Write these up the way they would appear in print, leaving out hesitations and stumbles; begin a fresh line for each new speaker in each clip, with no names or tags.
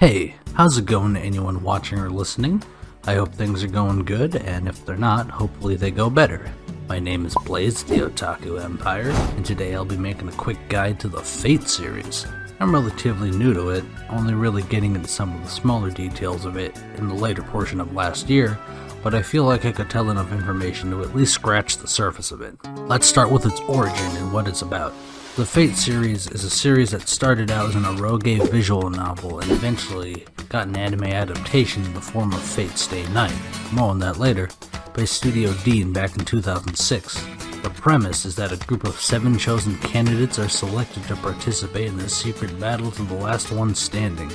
Hey, how's it going to anyone watching or listening? I hope things are going good, and if they're not, hopefully they go better. My name is Blaze, the Otaku Empire, and today I'll be making a quick guide to the Fate series. I'm relatively new to it, only really getting into some of the smaller details of it in the later portion of last year, but I feel like I could tell enough information to at least scratch the surface of it. Let's start with its origin and what it's about. The Fate series is a series that started out as an eroge visual novel and eventually got an anime adaptation in the form of Fate Stay Night, more on that later, by Studio Dean back in 2006. The premise is that a group of 7 chosen candidates are selected to participate in this secret battle to the last one standing,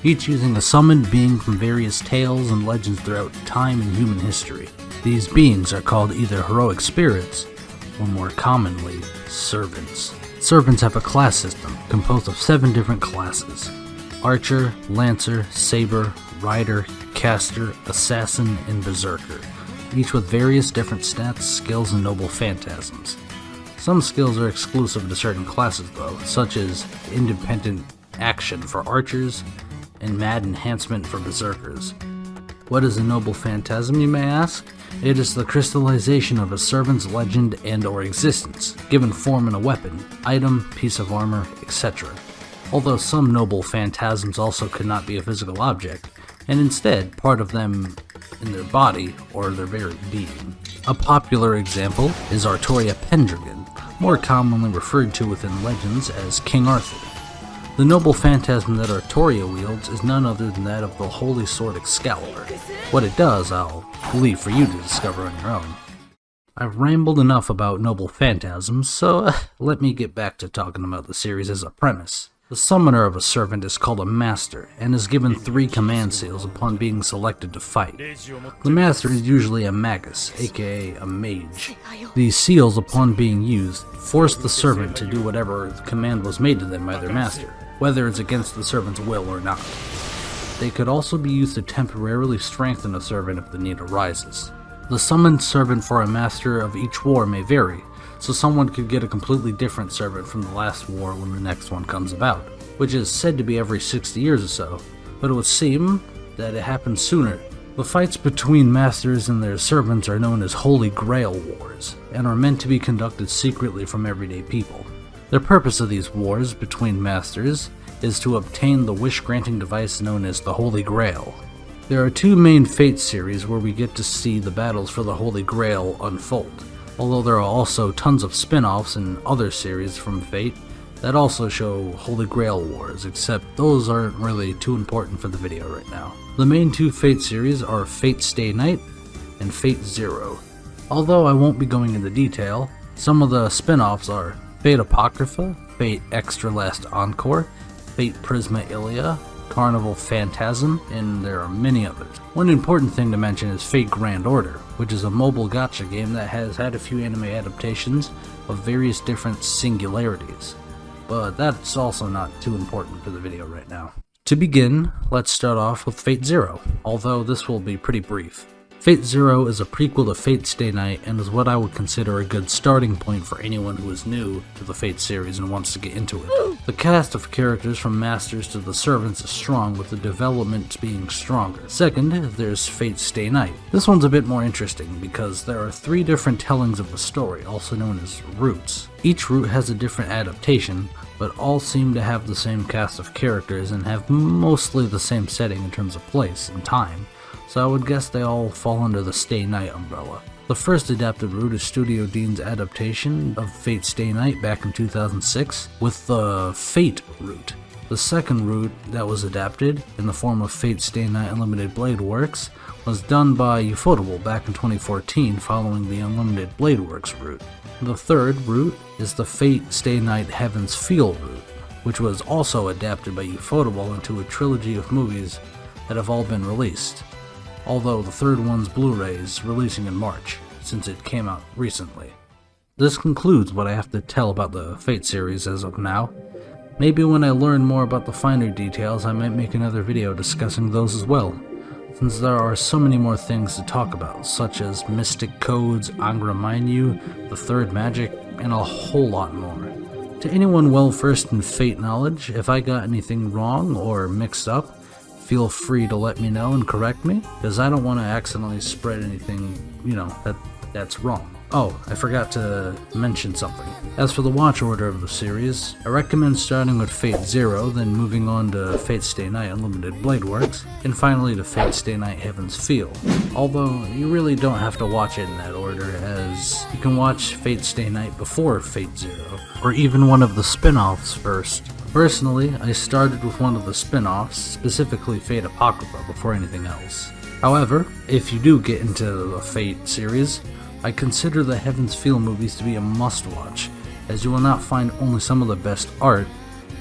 each using a summoned being from various tales and legends throughout time and human history. These beings are called either heroic spirits, or more commonly, servants. Servants have a class system composed of 7 different classes: Archer, Lancer, Saber, Rider, Caster, Assassin, and Berserker, each with various different stats, skills, and noble phantasms. Some skills are exclusive to certain classes though, such as Independent Action for Archers and Mad Enhancement for Berserkers. What is a noble phantasm, you may ask? It is the crystallization of a servant's legend and or existence, given form in a weapon, item, piece of armor, etc. Although some noble phantasms also could not be a physical object, and instead part of them in their body or their very being. A popular example is Artoria Pendragon, more commonly referred to within legends as King Arthur. The noble phantasm that Artoria wields is none other than that of the Holy Sword Excalibur. What it does, I'll leave for you to discover on your own. I've rambled enough about noble phantasms, so let me get back to talking about the series as a premise. The summoner of a servant is called a master, and is given 3 command seals upon being selected to fight. The master is usually a magus, aka a mage. These seals, upon being used, force the servant to do whatever command was made to them by their master, whether it's against the servant's will or not. They could also be used to temporarily strengthen a servant if the need arises. The summoned servant for a master of each war may vary, so someone could get a completely different servant from the last war when the next one comes about, which is said to be every 60 years or so, but it would seem that it happens sooner. The fights between masters and their servants are known as Holy Grail Wars, and are meant to be conducted secretly from everyday people. The purpose of these wars between masters is to obtain the wish-granting device known as the Holy Grail. There are 2 main Fate series where we get to see the battles for the Holy Grail unfold, although there are also tons of spin-offs and other series from Fate that also show Holy Grail Wars, except those aren't really too important for the video right now. The main 2 Fate series are Fate Stay Night and Fate Zero. Although I won't be going into detail, some of the spin-offs are Fate Apocrypha, Fate Extra Last Encore, Fate Prisma Ilia, Carnival Phantasm, and there are many others. One important thing to mention is Fate Grand Order, which is a mobile gacha game that has had a few anime adaptations of various different singularities, but that's also not too important for the video right now. To begin, let's start off with Fate Zero, although this will be pretty brief. Fate Zero is a prequel to Fate Stay Night and is what I would consider a good starting point for anyone who is new to the Fate series and wants to get into it. The cast of characters from Masters to the Servants is strong, with the development being stronger. Second, there's Fate Stay Night. This one's a bit more interesting because there are 3 different tellings of the story, also known as routes. Each route has a different adaptation, but all seem to have the same cast of characters and have mostly the same setting in terms of place and time, so I would guess they all fall under the Stay Night umbrella. The first adapted route is Studio Dean's adaptation of Fate Stay Night back in 2006 with the Fate route. The second route that was adapted in the form of Fate Stay Night Unlimited Blade Works was done by Ufotable back in 2014 following the Unlimited Blade Works route. The third route is the Fate Stay Night Heaven's Feel route, which was also adapted by Ufotable into a trilogy of movies that have all been released, although the third one's Blu-ray is releasing in March, since it came out recently. This concludes what I have to tell about the Fate series as of now. Maybe when I learn more about the finer details, I might make another video discussing those as well, since there are so many more things to talk about, such as Mystic Codes, Angra Mainyu, the Third Magic, and a whole lot more. To anyone well versed in Fate knowledge, if I got anything wrong or mixed up, feel free to let me know and correct me, because I don't want to accidentally spread anything, that's wrong. Oh, I forgot to mention something. As for the watch order of the series, I recommend starting with Fate Zero, then moving on to Fate Stay Night Unlimited Blade Works, and finally to Fate Stay Night Heaven's Feel. Although, you really don't have to watch it in that order, as you can watch Fate Stay Night before Fate Zero, or even one of the spin-offs first. Personally, I started with one of the spin-offs, specifically Fate Apocrypha, before anything else. However, if you do get into the Fate series, I consider the Heaven's Feel movies to be a must-watch, as you will not find only some of the best art,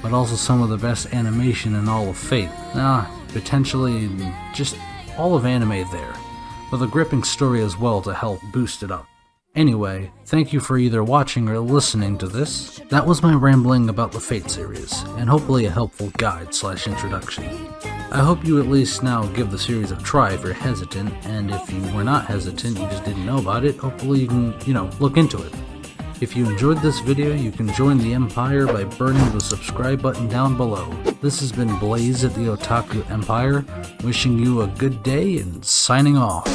but also some of the best animation in all of Fate. Potentially just all of anime there, with a gripping story as well to help boost it up. Anyway, thank you for either watching or listening to this. That was my rambling about the Fate series, and hopefully a helpful guide/introduction. I hope you at least now give the series a try if you're hesitant, and if you were not hesitant, you just didn't know about it, hopefully you can, look into it. If you enjoyed this video, you can join the Empire by burning the subscribe button down below. This has been Blaze at the Otaku Empire, wishing you a good day and signing off.